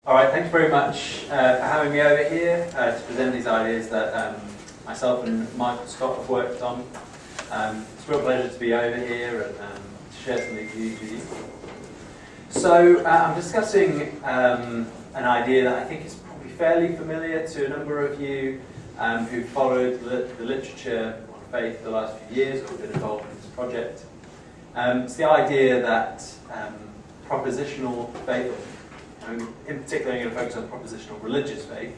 All right, thanks very much for having me over here to present these ideas that myself and Michael Scott have worked on. It's a real pleasure to be over here and to share some of these views with you. So I'm discussing an idea that I think is probably fairly familiar to a number of you who've followed the literature on faith the last few years or been involved in this project. It's the idea that propositional faith, in particular I'm going to focus on propositional religious faith,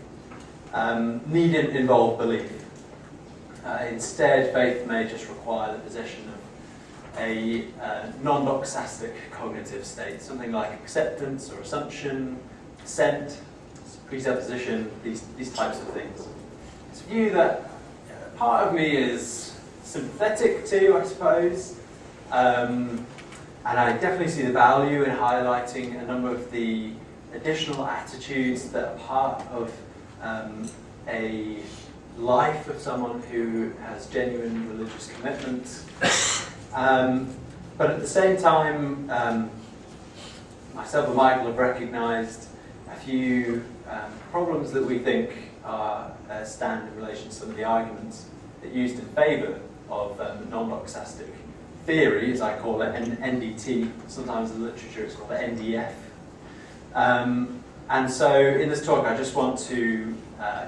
needn't involve belief. Instead, faith may just require the possession of a non-doxastic cognitive state, something like acceptance or assumption, assent, presupposition, these types of things. It's a view that part of me is sympathetic to, I suppose, and I definitely see the value in highlighting a number of the additional attitudes that are part of a life of someone who has genuine religious commitment. But at the same time, myself and Michael have recognised a few problems that we think stand in relation to some of the arguments that are used in favour of non-doxastic theory, as I call it, NDT. Sometimes in the literature it's called the NDF. And so in this talk I just want to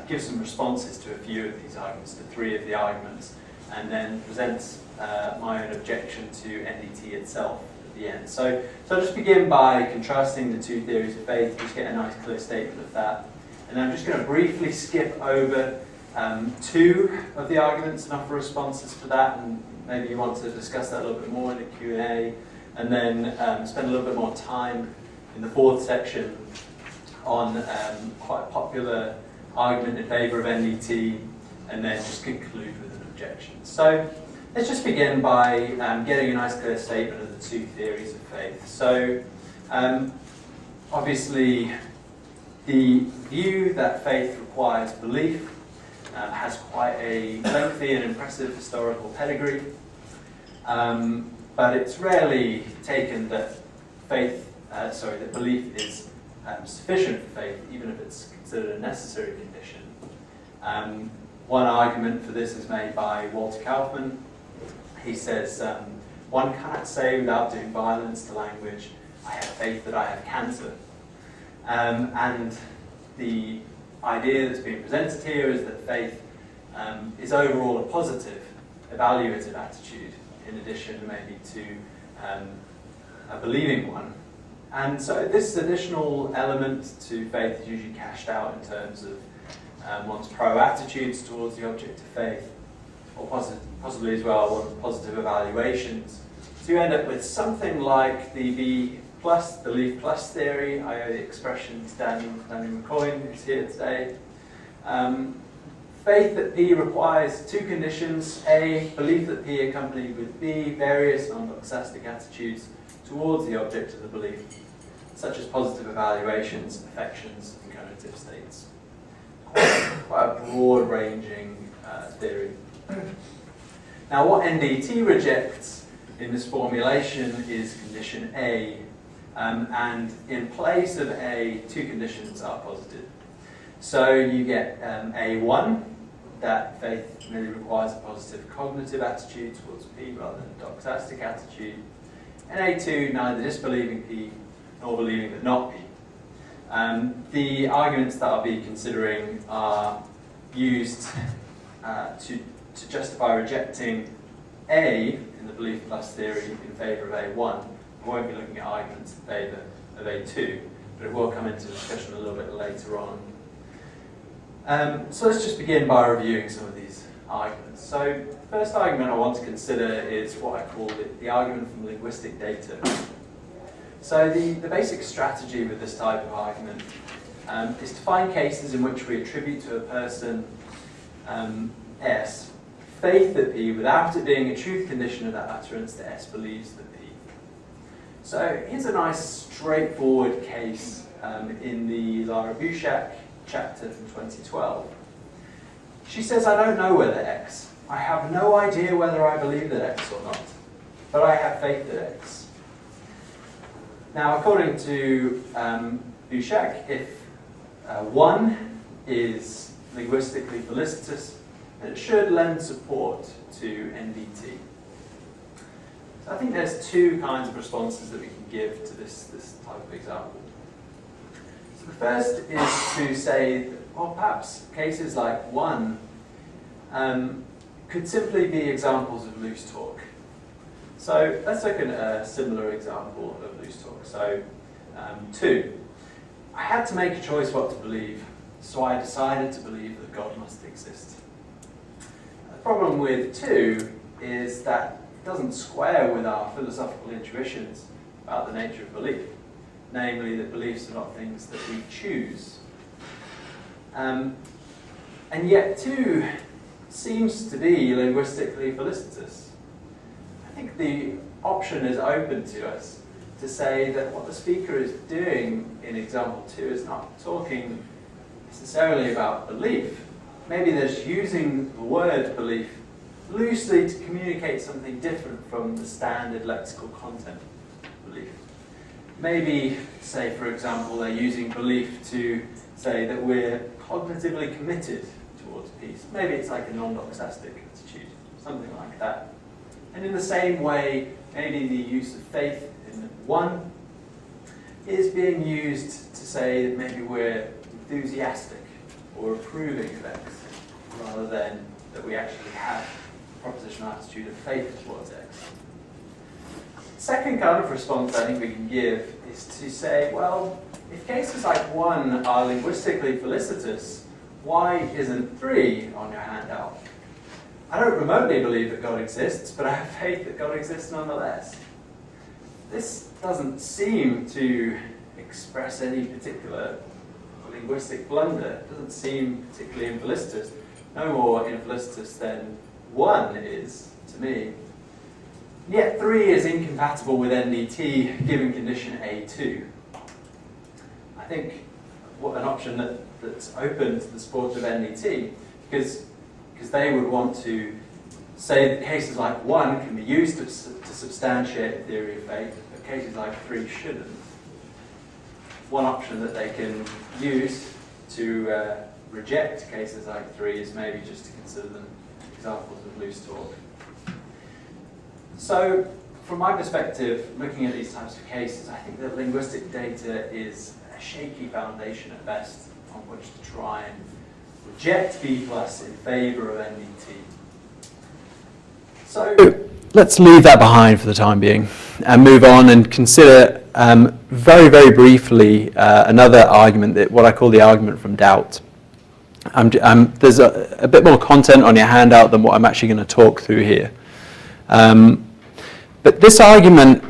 give some responses to a few of these arguments, to three of the arguments, and then present my own objection to NDT itself at the end. So I'll just begin by contrasting the two theories of faith, just get a nice clear statement of that. And then I'm just going to briefly skip over two of the arguments and offer responses for that, and maybe you want to discuss that a little bit more in the Q&A, and then spend a little bit more time in the fourth section on quite a popular argument in favour of NDT, and then just conclude with an objection. So let's just begin by getting a nice clear statement of the two theories of faith. So obviously the view that faith requires belief has quite a lengthy and impressive historical pedigree, but it's rarely taken that that belief is sufficient for faith, even if it's considered a necessary condition. One argument for this is made by Walter Kaufmann. He says, one cannot say without doing violence to language, I have faith that I have cancer. And the idea that's being presented here is that faith is overall a positive, evaluative attitude, in addition maybe to a believing one. And so this additional element to faith is usually cashed out in terms of one's pro-attitudes towards the object of faith, or possibly as well one's positive evaluations. So you end up with something like the belief plus theory. I owe the expression to Daniel McCoy, who's here today. Faith that P requires two conditions: A, belief that P accompanied with B, various non-doxastic attitudes towards the object of the belief, such as positive evaluations, affections, and cognitive states. Quite a broad-ranging theory. Now, what NDT rejects in this formulation is condition A, and in place of A, two conditions are posited. So you get A1, that faith merely requires a positive cognitive attitude towards P rather than a doxastic attitude, and A2, neither disbelieving P nor believing but not P. The arguments that I'll be considering are used to justify rejecting A in the belief plus theory in favour of A1. I won't be looking at arguments in favour of A2, but it will come into discussion a little bit later on. So let's just begin by reviewing some of these arguments. So the first argument I want to consider is what I call the argument from linguistic data. So the basic strategy with this type of argument is to find cases in which we attribute to a person S faith that P without it being a truth condition of that utterance that S believes that P. So here's a nice straightforward case in the Lara Bushak chapter from 2012. She says, I don't know whether X. I have no idea whether I believe that X or not, but I have faith that X. Now, according to Bushak, if One is linguistically felicitous, and it should lend support to NDT. So I think there's two kinds of responses that we can give to this type of example. So the first is to say, well, perhaps cases like one could simply be examples of loose talk. So let's look at a similar example of loose talk. So 2, I had to make a choice what to believe, so I decided to believe that God must exist. The problem with 2 is that it doesn't square with our philosophical intuitions about the nature of belief, namely that beliefs are not things that we choose. And yet 2 seems to be linguistically felicitous. I think the option is open to us to say that what the speaker is doing in example 2 is not talking necessarily about belief. Maybe they're just using the word belief loosely to communicate something different from the standard lexical content of belief. Maybe, say for example, they're using belief to say that we're cognitively committed towards peace. Maybe it's like a non-doxastic attitude, something like that. And in the same way, maybe the use of faith in 1 is being used to say that maybe we're enthusiastic or approving of X, rather than that we actually have a propositional attitude of faith towards X. Second kind of response I think we can give is to say, well, if cases like 1 are linguistically felicitous, why isn't 3 on your handout? I don't remotely believe that God exists, but I have faith that God exists nonetheless. This doesn't seem to express any particular linguistic blunder. It doesn't seem particularly infelicitous. No more infelicitous than 1 is, to me. Yet 3 is incompatible with NDT given condition A2. I think an option that's open to the support of NDT, because they would want to say that cases like 1 can be used to substantiate the theory of faith, but cases like 3 shouldn't. One option that they can use to reject cases like 3 is maybe just to consider them examples of loose talk. So, from my perspective, looking at these types of cases, I think that linguistic data is a shaky foundation at best on which to try and reject B+ in favour of NDT. So let's leave that behind for the time being and move on and consider very, very briefly another argument, that what I call the argument from doubt. There's a bit more content on your handout than what I'm actually going to talk through here. But this argument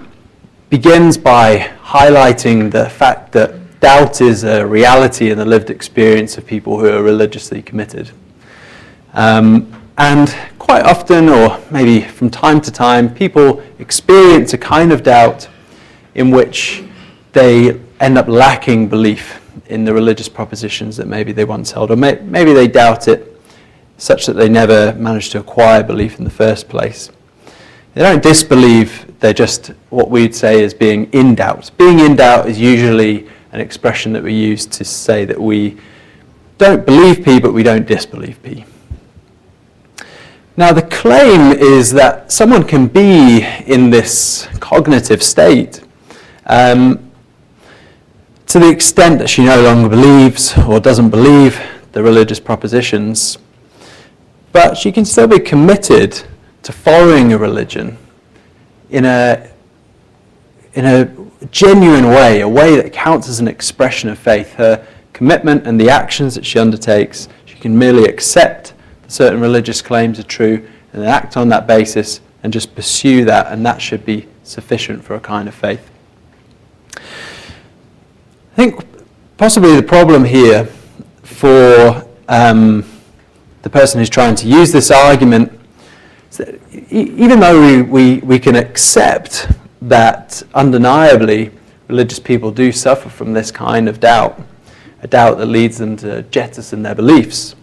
begins by highlighting the fact that doubt is a reality in the lived experience of people who are religiously committed. And quite often, or maybe from time to time, people experience a kind of doubt in which they end up lacking belief in the religious propositions that maybe they once held, or maybe they doubt it such that they never managed to acquire belief in the first place. They don't disbelieve, they're just what we'd say is being in doubt. Being in doubt is usually an expression that we use to say that we don't believe P, but we don't disbelieve P. Now the claim is that someone can be in this cognitive state to the extent that she no longer believes or doesn't believe the religious propositions, but she can still be committed to following a religion in a genuine way, a way that counts as an expression of faith. Her commitment and the actions that she undertakes, she can merely accept that certain religious claims are true and then act on that basis and just pursue that, and that should be sufficient for a kind of faith. I think possibly the problem here for the person who's trying to use this argument is that even though we can accept that undeniably religious people do suffer from this kind of doubt, a doubt that leads them to jettison their beliefs,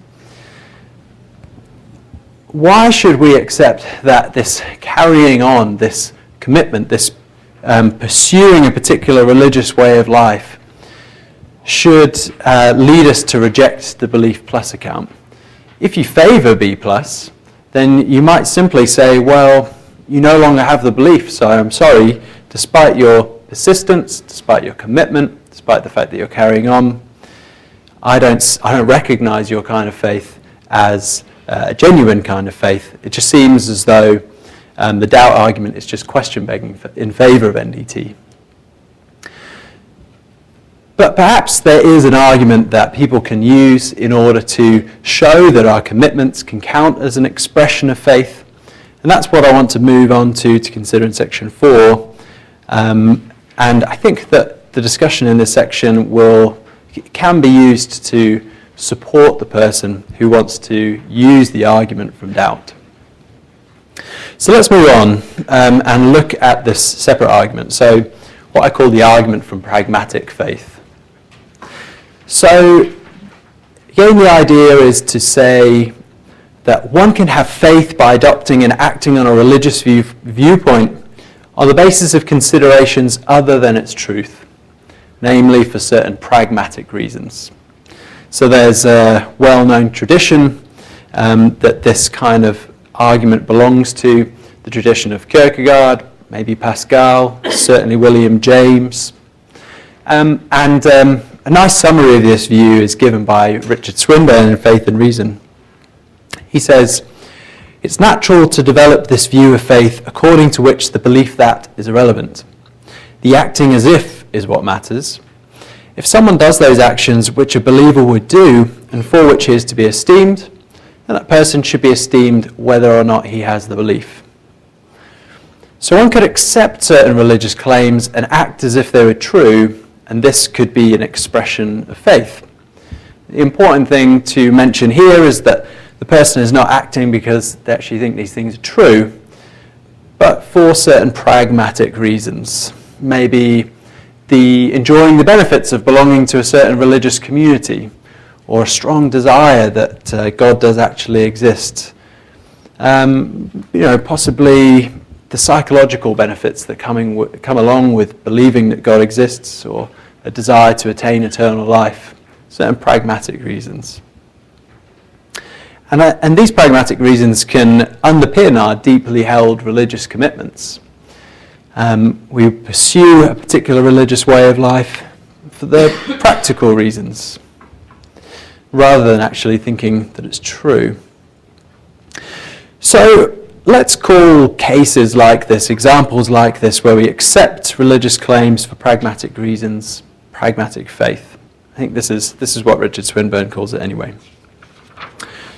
why should we accept that this carrying on, this commitment, this pursuing a particular religious way of life should lead us to reject the belief plus account. If you favour B plus, then you might simply say, well, you no longer have the belief, so I'm sorry, despite your persistence, despite your commitment, despite the fact that you're carrying on, I don't recognise your kind of faith as a genuine kind of faith. It just seems as though the doubt argument is just question begging in favour of NDT. But perhaps there is an argument that people can use in order to show that our commitments can count as an expression of faith. And that's what I want to move on to consider in section 4. And I think that the discussion in this section can be used to support the person who wants to use the argument from doubt. So let's move on and look at this separate argument. So what I call the argument from pragmatic faith. So again, the idea is to say that one can have faith by adopting and acting on a religious viewpoint on the basis of considerations other than its truth, namely for certain pragmatic reasons. So there's a well-known tradition that this kind of argument belongs to, the tradition of Kierkegaard, maybe Pascal, certainly William James. A nice summary of this view is given by Richard Swinburne in Faith and Reason. He says, "It's natural to develop this view of faith according to which the belief that is irrelevant. The acting as if is what matters. If someone does those actions which a believer would do and for which he is to be esteemed, then that person should be esteemed whether or not he has the belief." So one could accept certain religious claims and act as if they were true, and this could be an expression of faith. The important thing to mention here is that the person is not acting because they actually think these things are true, but for certain pragmatic reasons. Maybe enjoying the benefits of belonging to a certain religious community, or a strong desire that God does actually exist. Possibly the psychological benefits that come along with believing that God exists, or a desire to attain eternal life, certain pragmatic reasons. And these pragmatic reasons can underpin our deeply held religious commitments. We pursue a particular religious way of life for the practical reasons, rather than actually thinking that it's true. So let's call cases like this, examples like this, where we accept religious claims for pragmatic reasons, pragmatic faith. I think this is what Richard Swinburne calls it anyway.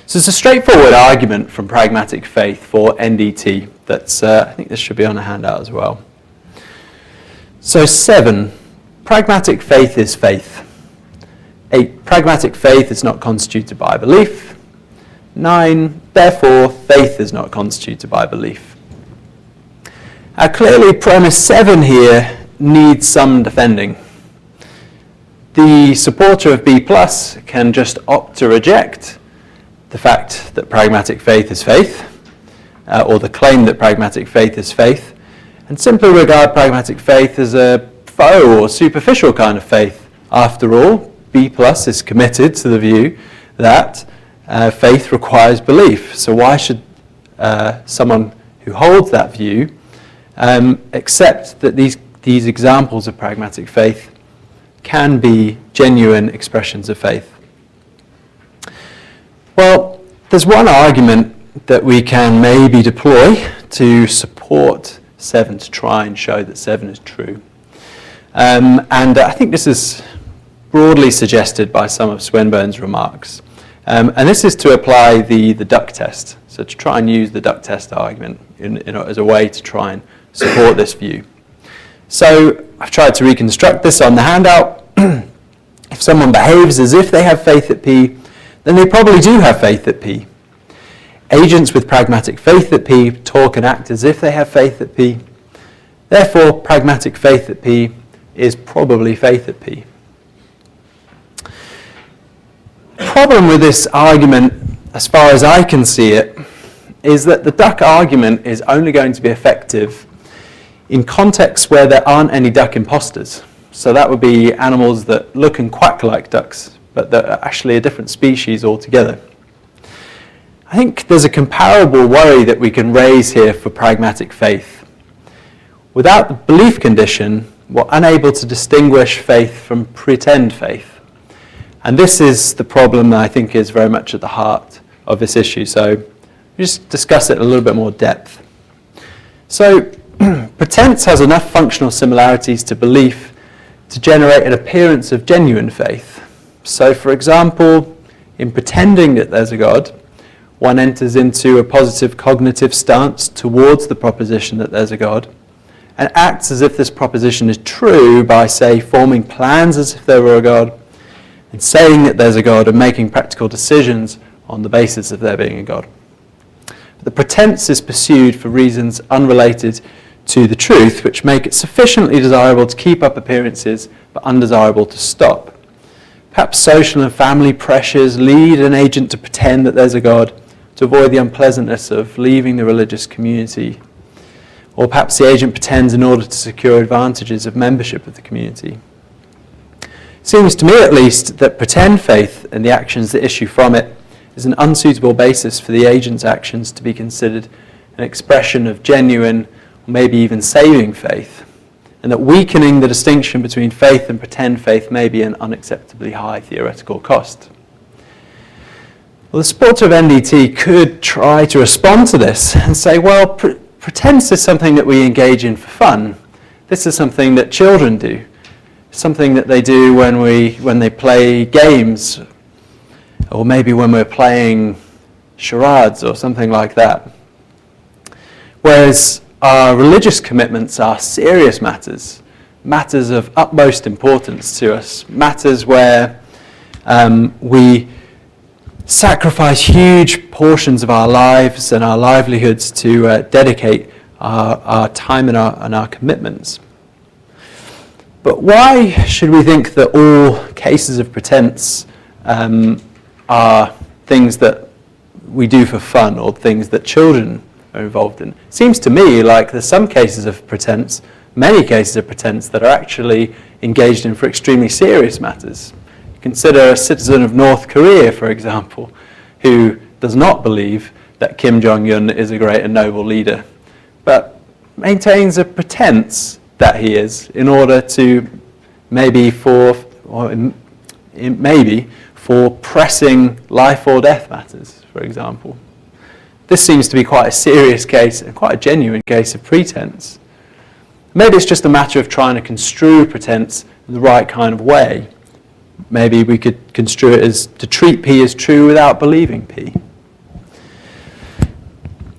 So it's a straightforward argument from pragmatic faith for NDT. I think this should be on a handout as well. So 7, pragmatic faith is faith. 8, pragmatic faith is not constituted by belief. 9, therefore, faith is not constituted by belief. Clearly, premise 7 here needs some defending. The supporter of B+ can just opt to reject the fact that pragmatic faith is faith, or the claim that pragmatic faith is faith, and simply regard pragmatic faith as a faux or superficial kind of faith. After all, B+ is committed to the view that faith requires belief. So why should someone who holds that view accept that these examples of pragmatic faith can be genuine expressions of faith? Well, there's one argument that we can maybe deploy to support 7, to try and show that 7 is true. And I think this is broadly suggested by some of Swinburne's remarks. And this is to apply the duck test. So to try and use the duck test argument as a way to try and support this view. So I've tried to reconstruct this on the handout. If someone behaves as if they have faith at P, then they probably do have faith at P. Agents with pragmatic faith at P talk and act as if they have faith at P. Therefore, pragmatic faith at P is probably faith at P. The problem with this argument, as far as I can see it, is that the duck argument is only going to be effective in contexts where there aren't any duck imposters. So that would be animals that look and quack like ducks, but that are actually a different species altogether. I think there's a comparable worry that we can raise here for pragmatic faith. Without the belief condition, we're unable to distinguish faith from pretend faith. And this is the problem that I think is very much at the heart of this issue. So we'll just discuss it in a little bit more depth. So pretense has enough functional similarities to belief to generate an appearance of genuine faith. So for example, in pretending that there's a God, one enters into a positive cognitive stance towards the proposition that there's a God, and acts as if this proposition is true by, say, forming plans as if there were a God, and saying that there's a God and making practical decisions on the basis of there being a God. But the pretense is pursued for reasons unrelated to the truth, which make it sufficiently desirable to keep up appearances, but undesirable to stop. Perhaps social and family pressures lead an agent to pretend that there's a God to avoid the unpleasantness of leaving the religious community. Or perhaps the agent pretends in order to secure advantages of membership of the community. It seems to me at least that pretend faith and the actions that issue from it is an unsuitable basis for the agent's actions to be considered an expression of genuine or maybe even saving faith, and that weakening the distinction between faith and pretend faith may be an unacceptably high theoretical cost. Well, the supporter of NDT could try to respond to this and say, well, pretense is something that we engage in for fun. This is something that children do, something that they do when they play games, or maybe when we're playing charades or something like that. Whereas our religious commitments are serious matters, matters of utmost importance to us, matters where we sacrifice huge portions of our lives and our livelihoods to dedicate our time and our commitments. But why should we think that all cases of pretense are things that we do for fun or things that children are involved in? It seems to me like there's some cases of pretense, many cases of pretense that are actually engaged in for extremely serious matters. Consider a citizen of North Korea, for example, who does not believe that Kim Jong-un is a great and noble leader, but maintains a pretense that he is in order to maybe for pressing life or death matters, for example. This seems to be quite a serious case and quite a genuine case of pretense. Maybe it's just a matter of trying to construe pretense in the right kind of way. Maybe we could construe it as to treat P as true without believing P.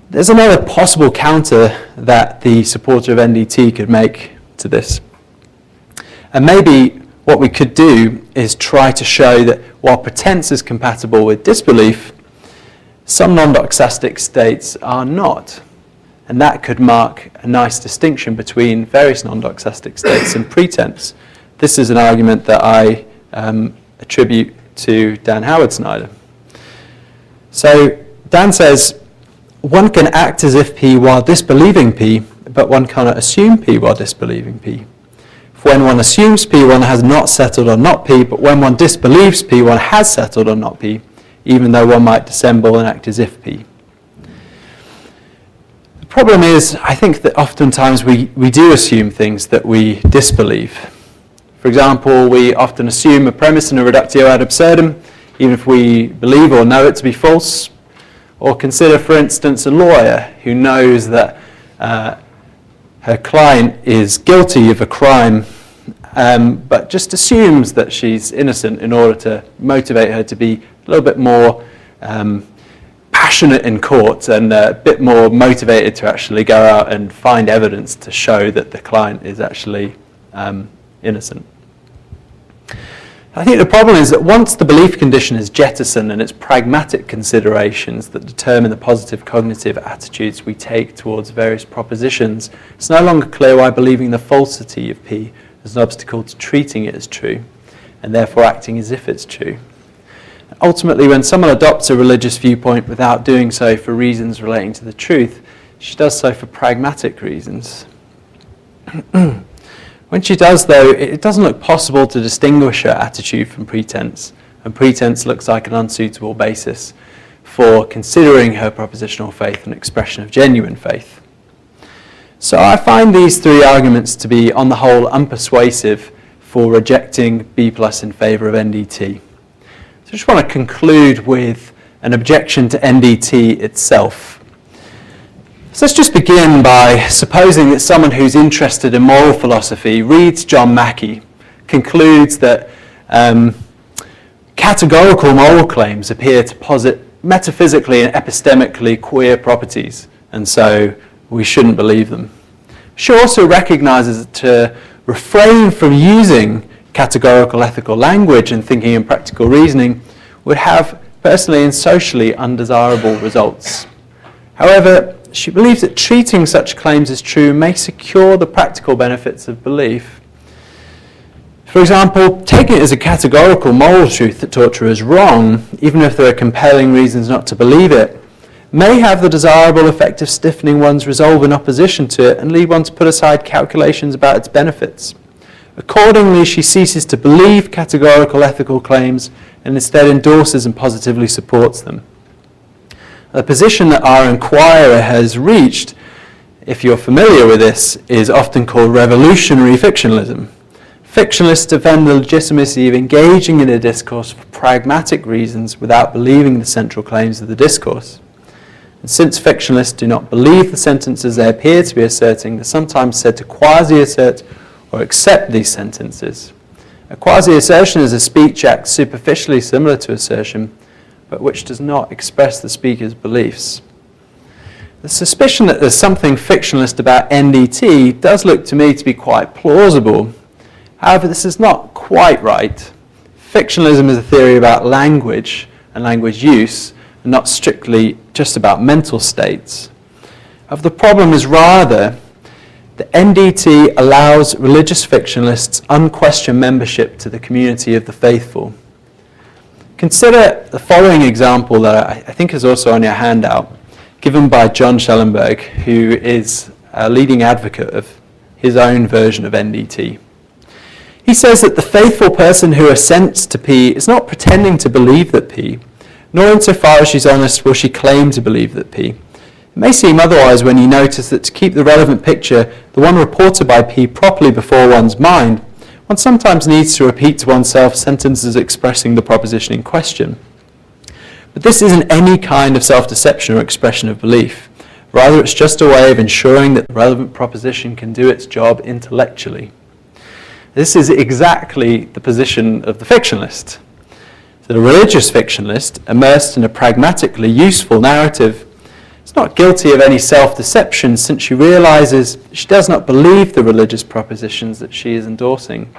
There's another possible counter that the supporter of NDT could make to this. And maybe what we could do is try to show that while pretense is compatible with disbelief, some non-doxastic states are not. And that could mark a nice distinction between various non-doxastic states and pretense. This is an argument that I attribute to Dan Howard-Snyder. So Dan says, one can act as if P while disbelieving P, but one cannot assume P while disbelieving P. For when one assumes P, one has not settled on not P, but when one disbelieves P, one has settled on not P, even though one might dissemble and act as if P. The problem is, I think that oftentimes we do assume things that we disbelieve. For example, we often assume a premise in a reductio ad absurdum, even if we believe or know it to be false. Or consider, for instance, a lawyer who knows that her client is guilty of a crime, but just assumes that she's innocent in order to motivate her to be a little bit more passionate in court and a bit more motivated to actually go out and find evidence to show that the client is actually innocent. I think the problem is that once the belief condition is jettisoned and it's pragmatic considerations that determine the positive cognitive attitudes we take towards various propositions, it's no longer clear why believing the falsity of P is an obstacle to treating it as true, and therefore acting as if it's true. Ultimately, when someone adopts a religious viewpoint without doing so for reasons relating to the truth, she does so for pragmatic reasons. When she does, though, it doesn't look possible to distinguish her attitude from pretense, and pretense looks like an unsuitable basis for considering her propositional faith an expression of genuine faith. So I find these three arguments to be, on the whole, unpersuasive for rejecting B+ in favour of NDT. So I just want to conclude with an objection to NDT itself. So let's just begin by supposing that someone who's interested in moral philosophy reads John Mackey, concludes that categorical moral claims appear to posit metaphysically and epistemically queer properties, and so we shouldn't believe them. She also recognises that to refrain from using categorical ethical language and thinking and practical reasoning would have personally and socially undesirable results. However, she believes that treating such claims as true may secure the practical benefits of belief. For example, taking it as a categorical moral truth that torture is wrong, even if there are compelling reasons not to believe it, may have the desirable effect of stiffening one's resolve in opposition to it and lead one to put aside calculations about its benefits. Accordingly, she ceases to believe categorical ethical claims and instead endorses and positively supports them. The position that our inquirer has reached, if you're familiar with this, is often called revolutionary fictionalism. Fictionalists defend the legitimacy of engaging in a discourse for pragmatic reasons without believing the central claims of the discourse. And since fictionalists do not believe the sentences they appear to be asserting, they're sometimes said to quasi-assert or accept these sentences. A quasi-assertion is a speech act superficially similar to assertion, but which does not express the speaker's beliefs. The suspicion that there's something fictionalist about NDT does look to me to be quite plausible. However, this is not quite right. Fictionalism is a theory about language and language use, and not strictly just about mental states. The problem is rather that NDT allows religious fictionalists unquestioned membership to the community of the faithful. Consider the following example that I think is also on your handout, given by John Schellenberg, who is a leading advocate of his own version of NDT. He says that the faithful person who assents to P is not pretending to believe that P, nor insofar as she's honest will she claim to believe that P. It may seem otherwise when you notice that to keep the relevant picture, the one reported by P, properly before one's mind, one sometimes needs to repeat to oneself sentences expressing the proposition in question. But this isn't any kind of self-deception or expression of belief. Rather, it's just a way of ensuring that the relevant proposition can do its job intellectually. This is exactly the position of the fictionalist. The religious fictionalist, immersed in a pragmatically useful narrative, is not guilty of any self-deception since she realizes she does not believe the religious propositions that she is endorsing,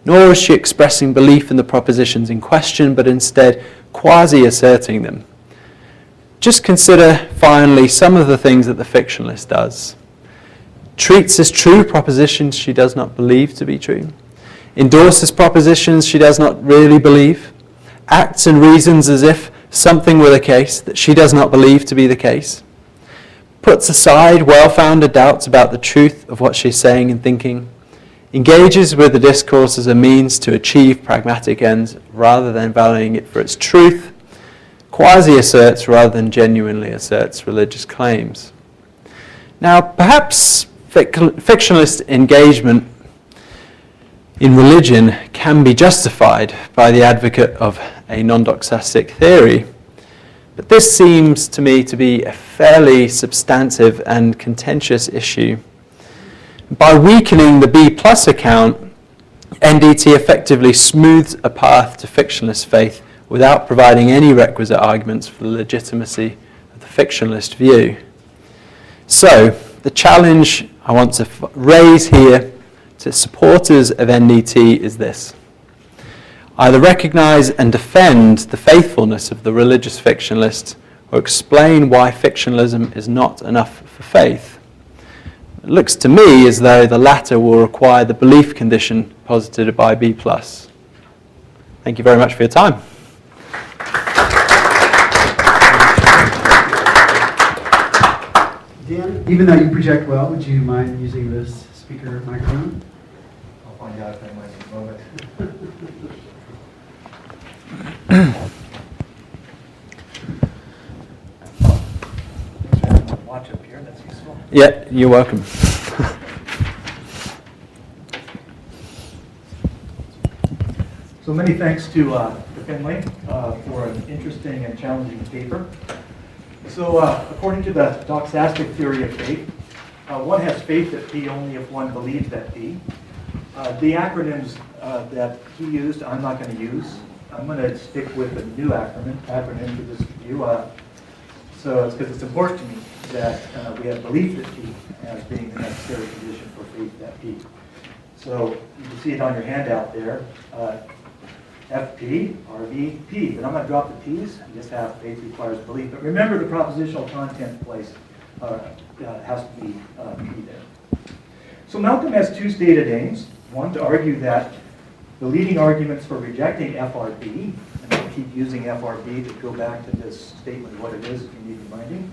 nor is she expressing belief in the propositions in question, but instead quasi-asserting them. Just consider, finally, some of the things that the fictionalist does. Treats as true propositions she does not believe to be true, endorses propositions she does not really believe, acts and reasons as if something were the case that she does not believe to be the case, puts aside well-founded doubts about the truth of what she's saying and thinking, engages with the discourse as a means to achieve pragmatic ends rather than valuing it for its truth, quasi-asserts rather than genuinely asserts religious claims. Now, perhaps fictionalist engagement in religion can be justified by the advocate of a non-doxastic theory, but this seems to me to be a fairly substantive and contentious issue. By weakening the B+ account, NDT effectively smooths a path to fictionalist faith without providing any requisite arguments for the legitimacy of the fictionalist view. So, the challenge I want to raise here to supporters of NDT is this. Either recognize and defend the faithfulness of the religious fictionalist or explain why fictionalism is not enough for faith. It looks to me as though the latter will require the belief condition posited by B+. Thank you very much for your time. Dan, even though you project well, would you mind using this speaker microphone? out if I might a moment. Watch up here, that's useful. Yeah, you're welcome. So many thanks to Finlay for an interesting and challenging paper. So according to the Doxastic theory of faith, one has faith that P only if one believes that P. The acronyms that he used, I'm not going to use. I'm going to stick with a new acronym for this view. So it's because it's important to me that we have belief that P as being the necessary condition for faith that P. So you can see it on your handout there. FP, RV, P. But I'm going to drop the P's. You just have faith requires belief. But remember the propositional content place has to be P there. So Malcolm has two stated aims. One, to argue that the leading arguments for rejecting FRB, and I'll keep using FRB to go back to this statement of what it is if you need reminding,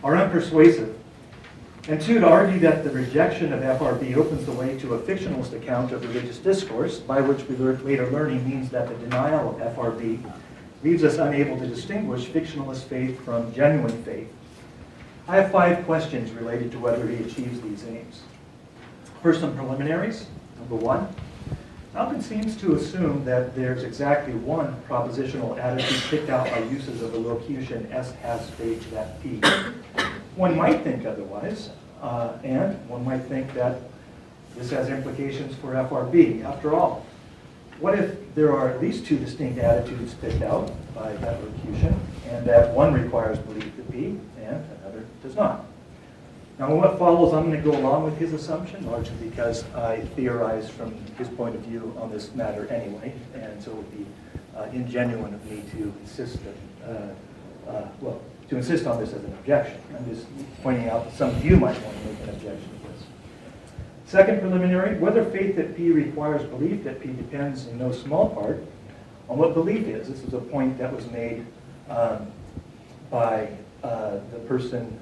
are unpersuasive. And two, to argue that the rejection of FRB opens the way to a fictionalist account of religious discourse, by which we later learning means that the denial of FRB leaves us unable to distinguish fictionalist faith from genuine faith. I have 5 questions related to whether he achieves these aims. First, some preliminaries. Number 1, Malcolm seems to assume that there's exactly one propositional attitude picked out by uses of the locution S has faith that P. One might think otherwise, and one might think that this has implications for FRB. After all, what if there are at least 2 distinct attitudes picked out by that locution, and that one requires belief to P, and another does not? Now, what follows, I'm going to go along with his assumption, largely because I theorize from his point of view on this matter anyway, and so it would be ingenuine of me to insist that, to insist on this as an objection. I'm just pointing out that some of you might want to make an objection to this. Second preliminary, whether faith that P requires belief that P depends in no small part on what belief is. This is a point that was made by the person,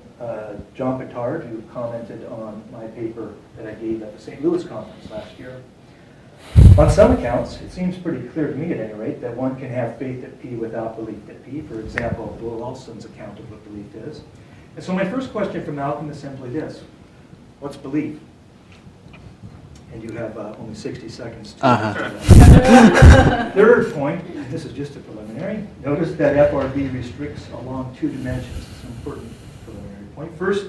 John Petard, who commented on my paper that I gave at the St. Louis conference last year. On some accounts, it seems pretty clear to me at any rate that one can have faith at P without belief at P. For example, Will Alston's account of what belief is. And so my first question for Malcolm is simply this. What's belief? And you have only 60 seconds to answer that. Third point, and this is just a preliminary, notice that FRB restricts along 2 dimensions. It's an important preliminary point. First,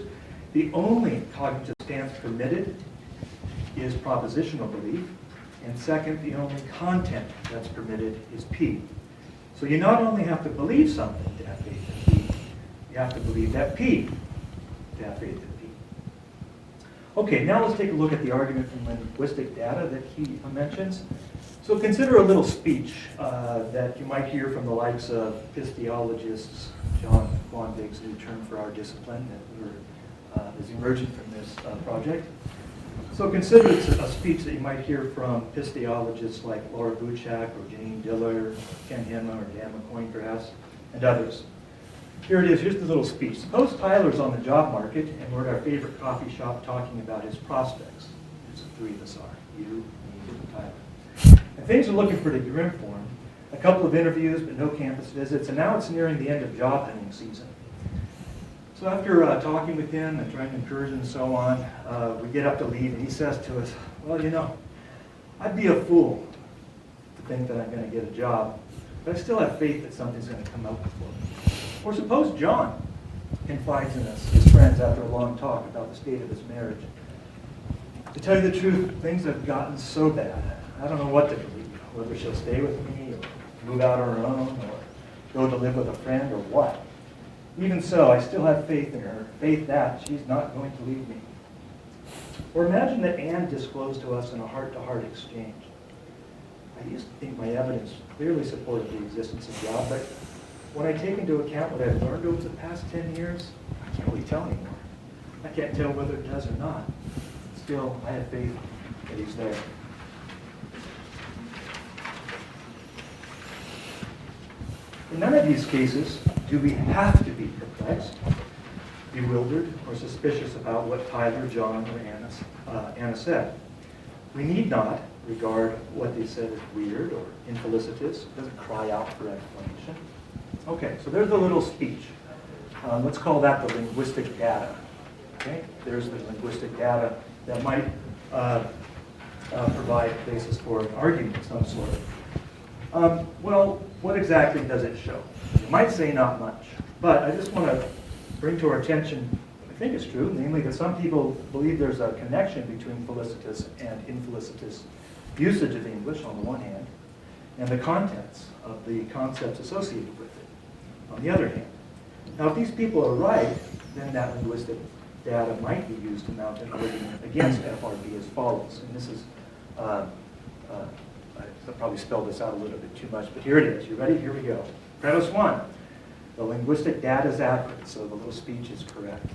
the only cognitive stance permitted is propositional belief. And second, the only content that's permitted is P. So you not only have to believe something to have faith in P, you have to believe that P to have faith in P. Okay, now let's take a look at the argument from linguistic data that he mentions. So consider a little speech that you might hear from the likes of pistheologists, John Quanvig's new term for our discipline that is emerging from this project. So consider it's a speech that you might hear from pistheologists like Laura Buchak or Janine Diller, Ken Hema or Dan McCoyne perhaps, and others. Here it is, here's the little speech. Suppose Tyler's on the job market and we're at our favorite coffee shop talking about his prospects. There's 3 of us are, you, me, and Tyler. And things are looking pretty grim for him. A couple of interviews, but no campus visits, and now it's nearing the end of job hunting season. So after talking with him and trying to encourage him and so on, we get up to leave, and he says to us, well, you know, I'd be a fool to think that I'm going to get a job, but I still have faith that something's going to come up for me. Or suppose John confides in us, his friends, after a long talk about the state of his marriage. To tell you the truth, things have gotten so bad, I don't know what to believe, whether she'll stay with me or move out on her own or go to live with a friend or what. Even so, I still have faith in her, faith that she's not going to leave me. Or imagine that Anne disclosed to us in a heart-to-heart exchange. I used to think my evidence clearly supported the existence of God, but when I take into account what I've learned over the past 10 years, I can't really tell anymore. I can't tell whether it does or not. Still, I have faith that he's there. In none of these cases do we have to be perplexed, bewildered, or suspicious about what Tyler, John, or Anna said. We need not regard what they said as weird or infelicitous. It doesn't cry out for explanation. Okay, so there's the little speech. Let's call that the linguistic data. Okay, there's the linguistic data that might provide a basis for an argument of some sort. Well, what exactly does it show? You might say not much, but I just want to bring to our attention, I think it's true, namely that some people believe there's a connection between felicitous and infelicitous usage of English on the one hand, and the contents of the concepts associated with it on the other hand. Now, if these people are right, then that linguistic data might be used to mount an argument against FRB as follows. And this is, I probably spelled this out a little bit too much, but here it is. You ready? Here we go. Premise 1, the linguistic data is accurate, so the little speech is correct.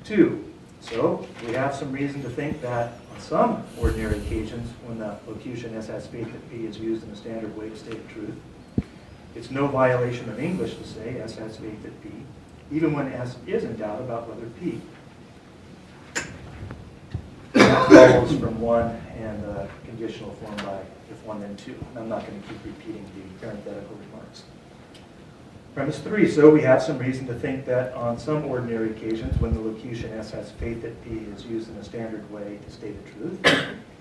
2, so we have some reason to think that on some ordinary occasions, when the locution S has faith that P is used in a standard way to state the truth, it's no violation of English to say S has faith that P, even when S is in doubt about whether P. That follows from 1 and the conditional form by if 1 then 2. I'm not going to keep repeating the parenthetical remarks. Premise 3, so we have some reason to think that on some ordinary occasions when the locution S has faith that P is used in a standard way to state the truth,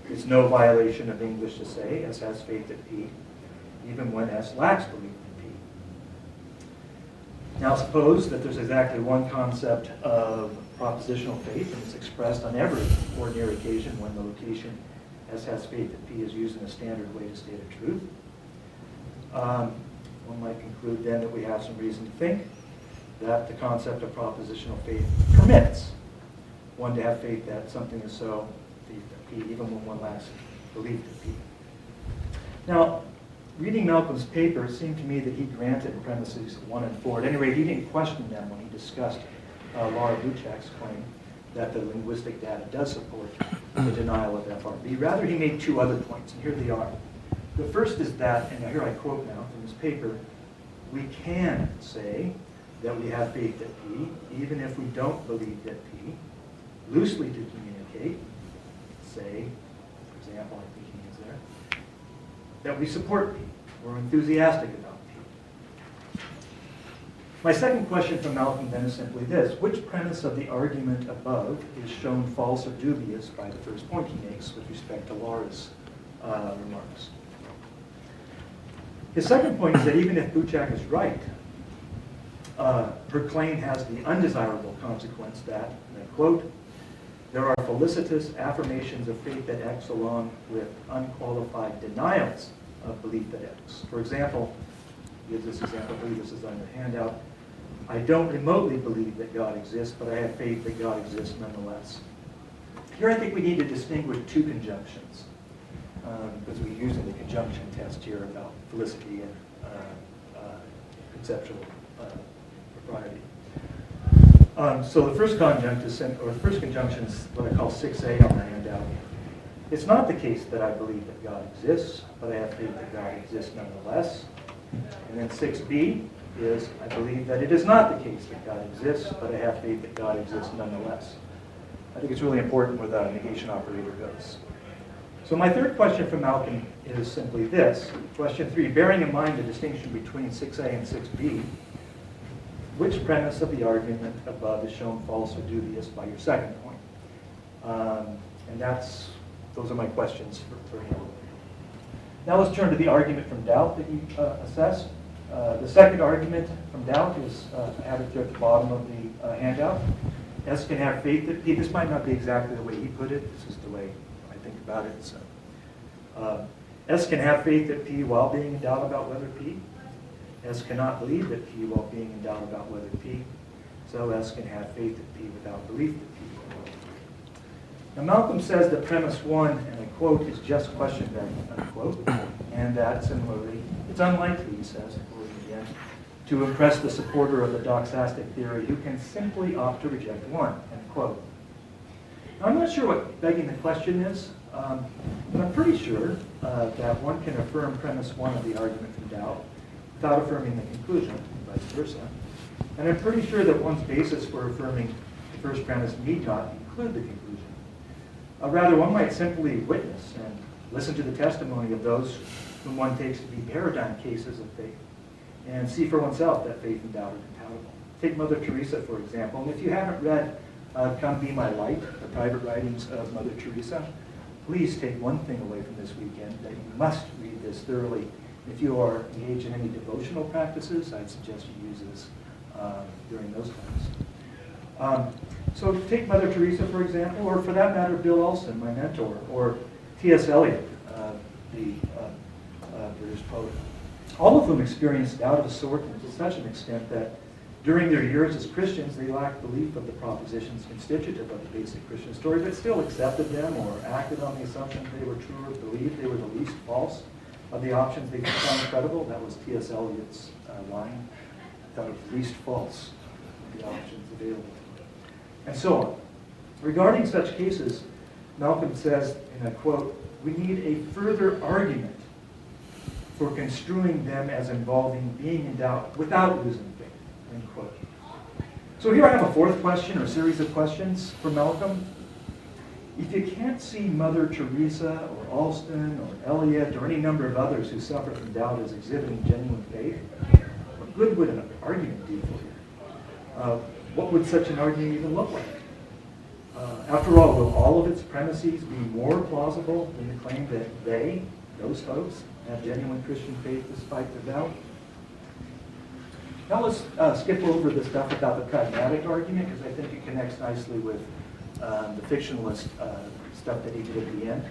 it's no violation of English to say S has faith that P, even when S lacks belief in P. Now suppose that there's exactly one concept of propositional faith, and it's expressed on every ordinary occasion when the locution S has faith that P is used in a standard way to state a truth. One might conclude then that we have some reason to think that the concept of propositional faith permits one to have faith that something is so, P, even when one lacks belief in P. Now, reading Malcolm's paper, it seemed to me that he granted premises 1 and 4. At any rate, he didn't question them when he discussed Laura Buchak's claim that the linguistic data does support the denial of FRB. Rather, he made 2 other points, and here they are. The first is that, and here I quote now from his paper, we can say that we have faith that P, even if we don't believe that P, loosely to communicate, say, for example, I think he is there, that we support P, we're enthusiastic about P. My second question from Malcolm then is simply this: which premise of the argument above is shown false or dubious by the first point he makes with respect to Laura's remarks? His second point is that even if Buchak is right, her claim has the undesirable consequence that, and I quote, there are felicitous affirmations of faith at X along with unqualified denials of belief at X. For example, he gives this example, I believe this is on your handout. I don't remotely believe that God exists, but I have faith that God exists nonetheless. Here I think we need to distinguish 2 conjunctions, because we're using the conjunction test here about felicity and conceptual propriety. So the first conjunction is what I call 6A on the handout. It's not the case that I believe that God exists, but I have faith that God exists nonetheless. And then 6B is I believe that it is not the case that God exists, but I have faith that God exists nonetheless. I think it's really important where the negation operator goes. So my third question for Malcolm is simply this. Question 3, bearing in mind the distinction between 6A and 6B, which premise of the argument above is shown false or dubious by your second point? And those are my questions for him. Now let's turn to the argument from doubt that he assessed. The second argument from doubt is added here at the bottom of the handout. S can have faith that P. This might not be exactly the way he put it. This is the way I think about it. So, S can have faith that P while being in doubt about whether P. S cannot believe that P while being in doubt about whether P. So S can have faith that P without belief that P. Now Malcolm says that premise 1, and I quote, is just question begging, unquote, and that similarly, it's unlikely, he says, quoting again, to impress the supporter of the Doxastic theory who can simply opt to reject 1, end quote. Now, I'm not sure what begging the question is, but I'm pretty sure that one can affirm premise 1 of the argument from doubt without affirming the conclusion, and vice versa. And I'm pretty sure that one's basis for affirming the first premise need not include the conclusion. Rather, one might simply witness and Listen to the testimony of those whom one takes to be paradigm cases of faith, and see for oneself that faith and doubt are compatible. Take Mother Teresa, for example, and if you haven't read Come Be My Light, the private writings of Mother Teresa, please take one thing away from this weekend, that you must read this thoroughly. If you are engaged in any devotional practices, I'd suggest you use this during those times. So take Mother Teresa, for example, or for that matter, Bill Olson, my mentor, or T.S. Eliot, the British poet. All of them experienced doubt of a sort, and to such an extent that during their years as Christians, they lacked belief of the propositions constitutive of the basic Christian story, but still accepted them or acted on the assumption they were true or believed they were the least false of the options they could find credible. That was T.S. Eliot's line, that was least false of the options available. And so on. Regarding such cases, Malcolm says, in a quote, "We need a further argument for construing them as involving being in doubt without losing faith," end quote. So here I have a fourth question, or series of questions for Malcolm. If you can't see Mother Teresa or Alston or Eliot or any number of others who suffer from doubt as exhibiting genuine faith, what good would an argument do for you? What would such an argument even look like? After all, will all of its premises be more plausible than the claim that they, those folks, have genuine Christian faith despite their doubt? Now let's skip over the stuff about the pragmatic argument, because I think it connects nicely with the fictionalist stuff that he did at the end.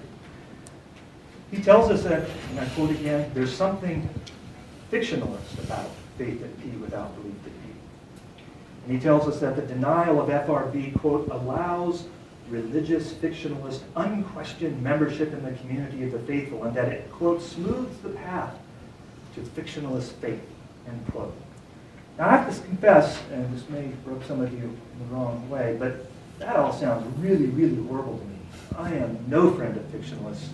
He tells us that, and I quote again, "There's something fictionalist about faith at P without belief at P." And he tells us that the denial of FRB, quote, "allows religious fictionalist unquestioned membership in the community of the faithful," and that it, quote, "smooths the path to fictionalist faith," end quote. Now I have to confess, and this may rub some of you in the wrong way, but that all sounds really, really horrible to me. I am no friend of fictionalists.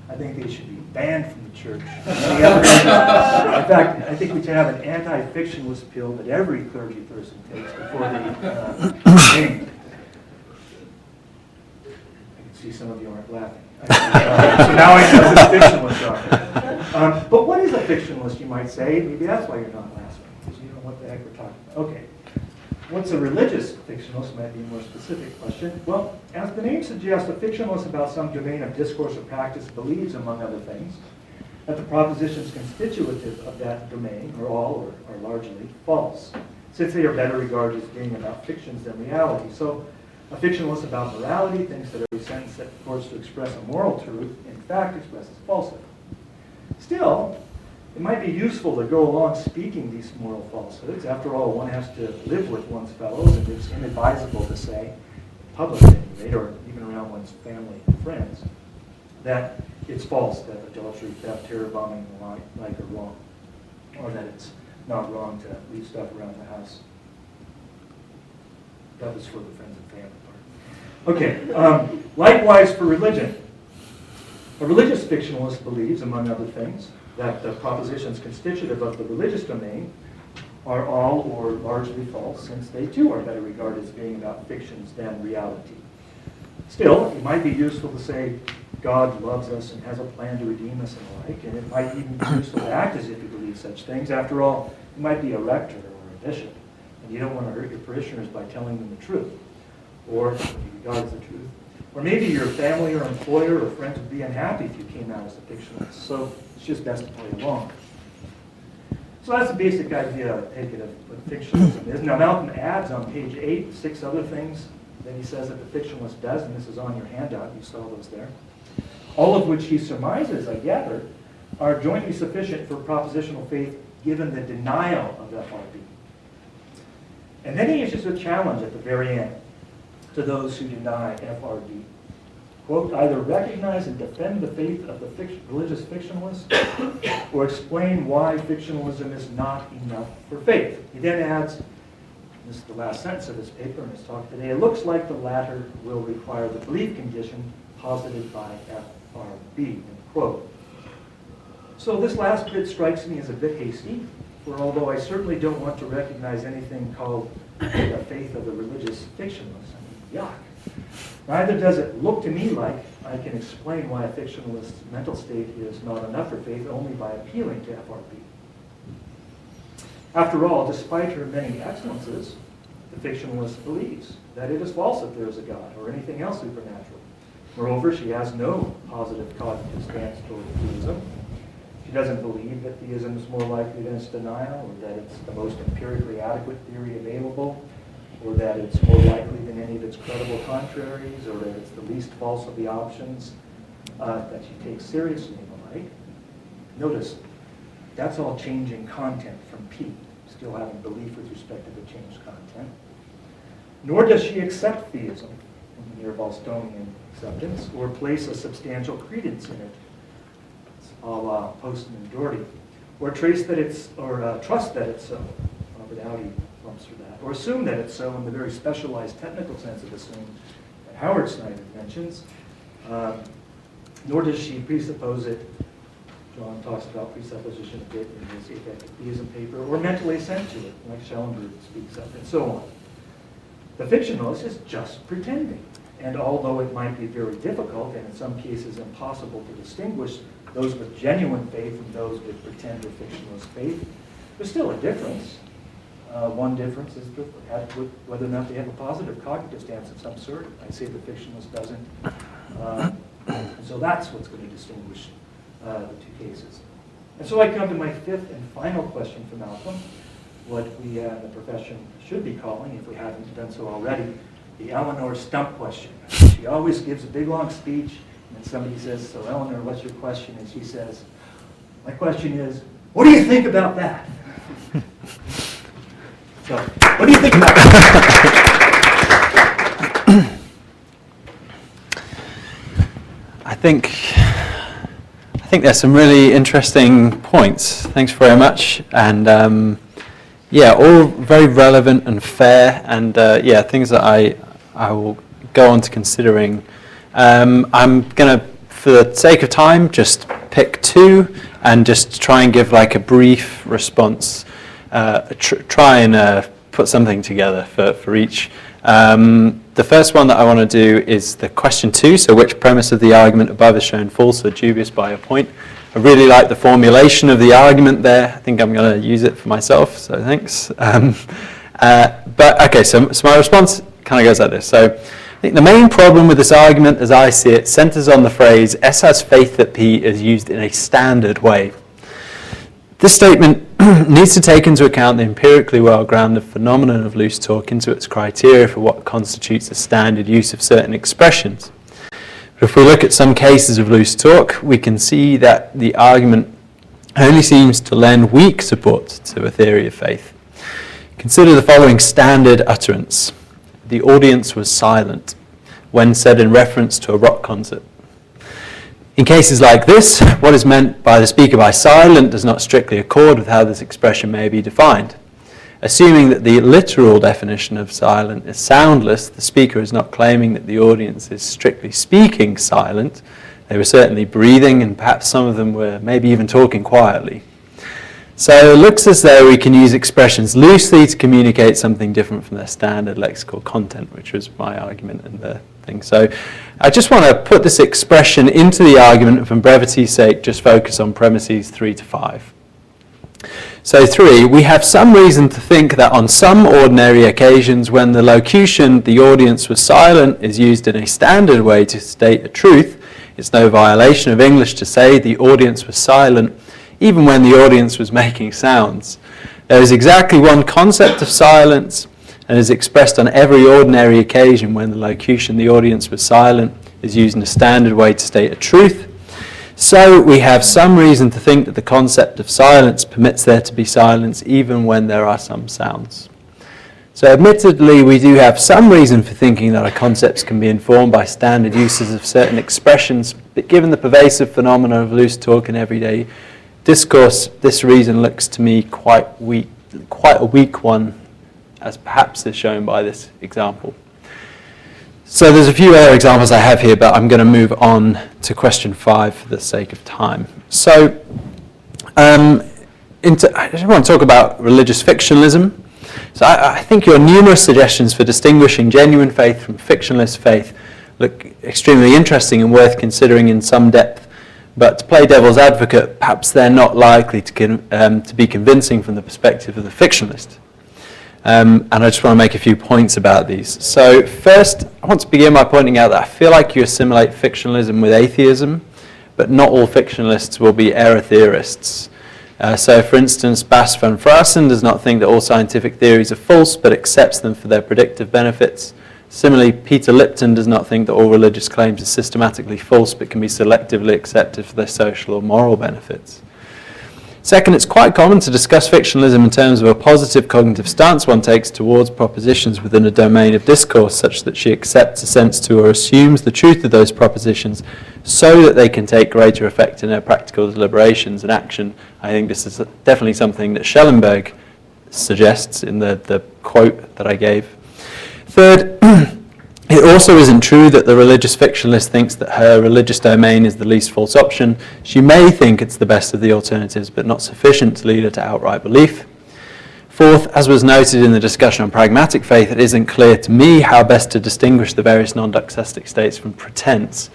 I think they should be banned from the church. In fact, I think we should have an anti-fictionalist pill that every clergy person takes before they campaign. I can see some of you aren't laughing. So now I know who the fictionalists are. But what is a fictionalist, you might say? Maybe that's why you're not laughing, because you know what the heck we're talking about. Okay. What's a religious fictionalist might be a more specific question. Well, as the name suggests, a fictionalist about some domain of discourse or practice believes, among other things, that the propositions constitutive of that domain are all or are largely false, since they are better regarded as being about fictions than reality. So a fictionalist about morality thinks that every sentence that purports to express a moral truth, in fact, expresses falsehood. Still, it might be useful to go along speaking these moral falsehoods. After all, one has to live with one's fellows, and it's inadvisable to say, publicly anyway, or even around one's family and friends, that it's false, that adultery, theft, terror bombing, and the like are wrong, or that it's not wrong to leave stuff around the house. That was for the friends and family part. Okay, likewise for religion. A religious fictionalist believes, among other things, that the propositions constitutive of the religious domain are all or largely false, since they too are better regarded as being about fictions than reality. Still, it might be useful to say God loves us and has a plan to redeem us and the like, and it might even be useful to act as if you believe such things. After all, you might be a rector or a bishop, and you don't want to hurt your parishioners by telling them the truth, or what you regard as the truth. Or maybe your family or employer or friends would be unhappy if you came out as a fictionalist, so it's just best to play along. So that's the basic idea, I take it, of what fictionalism is. Now Malcolm adds on page 8 6 other things that he says that the fictionalist does, and this is on your handout, you saw those there. All of which he surmises, I gather, are jointly sufficient for propositional faith given the denial of FRB. And then he issues a challenge at the very end to those who deny FRB. Quote, either recognize and defend the faith of the religious fictionalist or explain why fictionalism is not enough for faith. He then adds, this is the last sentence of his paper in his talk today, it looks like the latter will require the belief condition posited by FRB, end quote. So this last bit strikes me as a bit hasty, for although I certainly don't want to recognize anything called the faith of the religious fictionalist, yuck. Neither does it look to me like I can explain why a fictionalist's mental state is not enough for faith only by appealing to FRP. After all, despite her many excellences, the fictionalist believes that it is false if there is a God or anything else supernatural. Moreover, she has no positive cognitive stance toward theism. She doesn't believe that theism is more likely than its denial, or that it's the most empirically adequate theory available, or that it's more likely than any of its credible contraries, or that it's the least false of the options that she takes seriously and the like. Notice, that's all changing content from P, still having belief with respect to the changed content. Nor does she accept theism in the mere Wollstonian acceptance, or place a substantial credence in it, a la Poston and Doherty, or trust that it's so. Robert Audi lumps for that, or assume that it's so in the very specialized technical sense of assume that Howard-Snyder mentions. Nor does she presuppose it. John talks about presupposition a bit in his effective theism paper, or mentally assent to it, like Schellenberg speaks of, and so on. The fictionalist is just pretending. And although it might be very difficult, and in some cases impossible to distinguish those with genuine faith from those with pretend or fictionalist faith, there's still a difference. One difference is whether or not they have a positive cognitive stance of some sort. I say the fictionalist doesn't. And so that's what's going to distinguish the two cases. And so I come to my fifth and final question for Malcolm, what we in the profession should be calling, if we haven't done so already, the Eleanor stump question. She always gives a big long speech, and somebody says, so Eleanor, what's your question? And she says, my question is, what do you think about that? So, what do you think about that? I think there's some really interesting points. Thanks very much. And yeah, all very relevant and fair, and yeah, things that I will go on to considering. I'm going to, for the sake of time, just pick two and just try and give like a brief response. Try and put something together for each. The first one that I want to do is the question 2, so which premise of the argument above is shown false or dubious by a point. I really like the formulation of the argument there. I think I'm going to use it for myself, so thanks. But okay, so my response kind of goes like this. So I think the main problem with this argument, as I see it, centers on the phrase, S has faith that P is used in a standard way. This statement needs to take into account the empirically well-grounded phenomenon of loose talk into its criteria for what constitutes a standard use of certain expressions. But if we look at some cases of loose talk, we can see that the argument only seems to lend weak support to a theory of faith. Consider the following standard utterance. The audience was silent when said in reference to a rock concert. In cases like this, what is meant by the speaker by silent does not strictly accord with how this expression may be defined. Assuming that the literal definition of silent is soundless, the speaker is not claiming that the audience is strictly speaking silent. They were certainly breathing, and perhaps some of them were maybe even talking quietly. So it looks as though we can use expressions loosely to communicate something different from their standard lexical content, which was my argument in the thing. So I just want to put this expression into the argument, and for brevity's sake, just focus on premises 3 to 5. So 3, we have some reason to think that on some ordinary occasions when the locution, the audience was silent, is used in a standard way to state a truth, it's no violation of English to say the audience was silent, even when the audience was making sounds. There is exactly one concept of silence, and is expressed on every ordinary occasion when the locution, the audience was silent, is used in a standard way to state a truth. So we have some reason to think that the concept of silence permits there to be silence even when there are some sounds. So admittedly, we do have some reason for thinking that our concepts can be informed by standard uses of certain expressions, but given the pervasive phenomena of loose talk in everyday discourse, this reason looks to me quite a weak one, as perhaps is shown by this example. So there's a few other examples I have here, but I'm going to move on to question 5 for the sake of time. So I just want to talk about religious fictionalism. So I think your numerous suggestions for distinguishing genuine faith from fictionalist faith look extremely interesting and worth considering in some depth. But to play devil's advocate, perhaps they're not likely to be convincing from the perspective of the fictionalist. And I just want to make a few points about these. So first, I want to begin by pointing out that I feel like you assimilate fictionalism with atheism, but not all fictionalists will be error theorists. So for instance, Bas van Fraassen does not think that all scientific theories are false, but accepts them for their predictive benefits. Similarly, Peter Lipton does not think that all religious claims are systematically false, but can be selectively accepted for their social or moral benefits. Second, it's quite common to discuss fictionalism in terms of a positive cognitive stance one takes towards propositions within a domain of discourse, such that she accepts, assents to, or assumes the truth of those propositions so that they can take greater effect in her practical deliberations and action. I think this is definitely something that Schellenberg suggests in the quote that I gave. Third, it also isn't true that the religious fictionalist thinks that her religious domain is the least false option. She may think it's the best of the alternatives, but not sufficient to lead her to outright belief. Fourth, as was noted in the discussion on pragmatic faith, it isn't clear to me how best to distinguish the various non-doxastic states from pretense.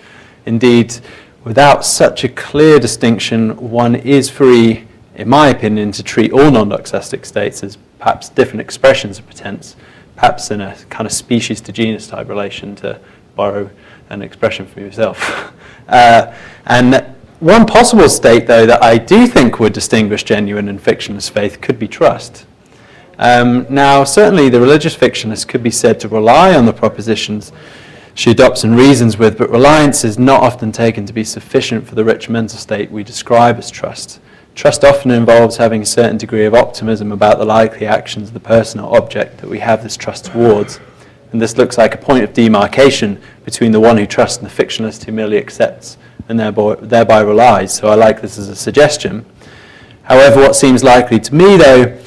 Indeed, without such a clear distinction, one is free, in my opinion, to treat all non-doxastic states as perhaps different expressions of pretense, perhaps in a kind of species to genus type relation, to borrow an expression from yourself. And one possible state, though, that I do think would distinguish genuine and fictionalist faith could be trust. Now, certainly the religious fictionalist could be said to rely on the propositions she adopts and reasons with, but reliance is not often taken to be sufficient for the rich mental state we describe as trust. Trust often involves having a certain degree of optimism about the likely actions of the person or object that we have this trust towards. And this looks like a point of demarcation between the one who trusts and the fictionalist who merely accepts and thereby relies. So I like this as a suggestion. However, what seems likely to me, though,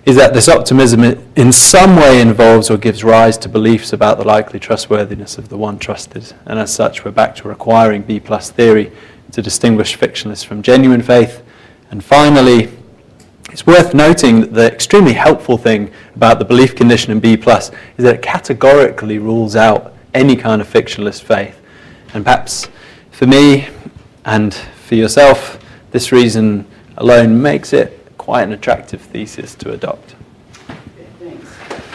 is that this optimism in some way involves or gives rise to beliefs about the likely trustworthiness of the one trusted. And as such, we're back to requiring B+ theory to distinguish fictionalists from genuine faith. And finally, it's worth noting that the extremely helpful thing about the belief condition in B+ is that it categorically rules out any kind of fictionalist faith. And perhaps for me and for yourself, this reason alone makes it quite an attractive thesis to adopt.